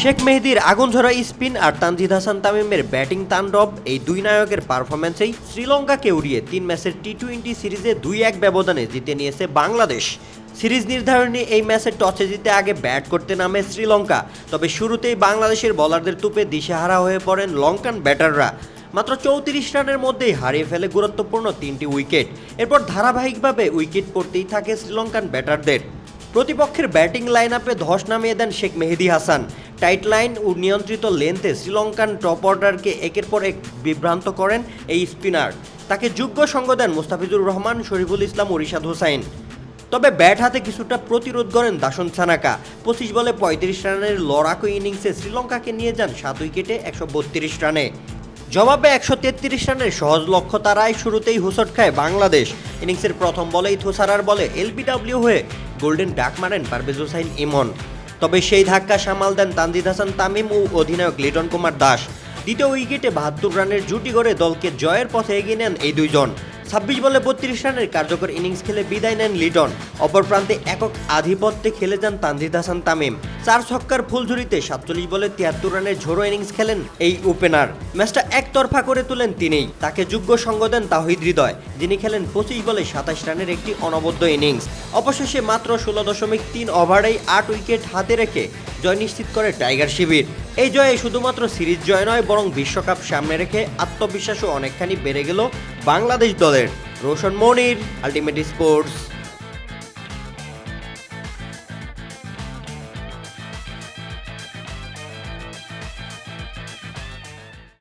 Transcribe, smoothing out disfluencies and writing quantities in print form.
Sheikh মেহেদীর আগুনঝরা spin আর তানজিদ হাসান তামিমের batting তাণ্ডব, এই দুই নায়কের পারফরম্যান্সেই শ্রীলঙ্কাকে উড়িয়ে ৩ ম্যাচের টি-২০ সিরিজে ২-১ ব্যবধানে জিতে নিয়েছে বাংলাদেশ। সিরিজ নির্ধারণী এই ম্যাচে টসে জিতে আগে ব্যাট করতে নামে শ্রীলঙ্কা, তবে শুরুতেই বাংলাদেশের বোলারদের তুপে দিশেহারা হয়ে পড়েন লঙ্কান ব্যাটাররা। মাত্র ৩৪ রানের মধ্যেই হারিয়ে ফেলে গুরুত্বপূর্ণ ৩টি উইকেট। এরপর ধারাবাহিকভাবে উইকেট পড়তেই থাকে শ্রীলঙ্কান ব্যাটারদের। প্রতিপক্ষের ব্যাটিং লাইন আপে ধস নামিয়ে দেন শেখ মেহেদী হাসান। টাইট লাইন ও নিয়ন্ত্রিত লেন্থে শ্রীলঙ্কান টপ অর্ডারকে একের পর এক বিভ্রান্ত করেন এই স্পিনার। তাকে যোগ্য সঙ্গ দেন মুস্তাফিজুর রহমান, শরীফুল ইসলাম ও রিশাদ হোসাইন। তবে ব্যাট হাতে কিছুটা প্রতিরোধ করেন দাসন ছানাকা। ২৫ বলে ৩৫ রানের লড়াকু ইনিংসে শ্রীলঙ্কাকে নিয়ে যান ৭ উইকেটে ১৩২ রানে। জবাবে ১৩৩ রানের সহজ লক্ষ্য তারায় শুরুতেই হোঁচট খায় বাংলাদেশ। ইনিংসের প্রথম বলেই থোসারার বলে এলবিডব্লিউ হয়ে গোল্ডেন ডাক মারেন পারভেজ হোসাইন ইমন। তবে সেই ধাক্কা সামাল দেন তানজিদ হাসান তামিম ও অধিনায়ক লিটন কুমার দাস। দ্বিতীয় উইকেটে ৭২ রানের জুটি গড়ে দলকে জয়ের পথে এগিয়ে নেন এই দুইজন। ২৬ বলে ৩২ রানের কার্যকর ইনিংস খেলে বিদায় নেন লিটন। অপর প্রান্তে একক আধিপত্যে খেলে যান তানজিদ হাসান তামিম। ৪ ছক্কার ফুলঝুরিতে ৪৭ বলে ৭৩ রানের ঝোড়ো ইনিংস খেলেন এই ওপেনার। ম্যাচটা একতরফা করে তোলেন তিনিই। তাকে যোগ্য সঙ্গ দেন তাওহিদ হৃদয়, যিনি খেলেন ২৫ বলে ২৭ রানের একটি অনবদ্য ইনিংস। অবশেষে মাত্র ১৬.৩ ওভারেই ৮ উইকেট হাতে রেখে জয় নিশ্চিত করে টাইগার শিবির। এই জয়ে শুধুমাত্র সিরিজ জয় নয়, বরং বিশ্বকাপ সামনে রেখে আত্মবিশ্বাসও অনেকখানি বেড়ে গেল বাংলাদেশ দলের। রোশন মনির, আলটিমেট স্পোর্টস।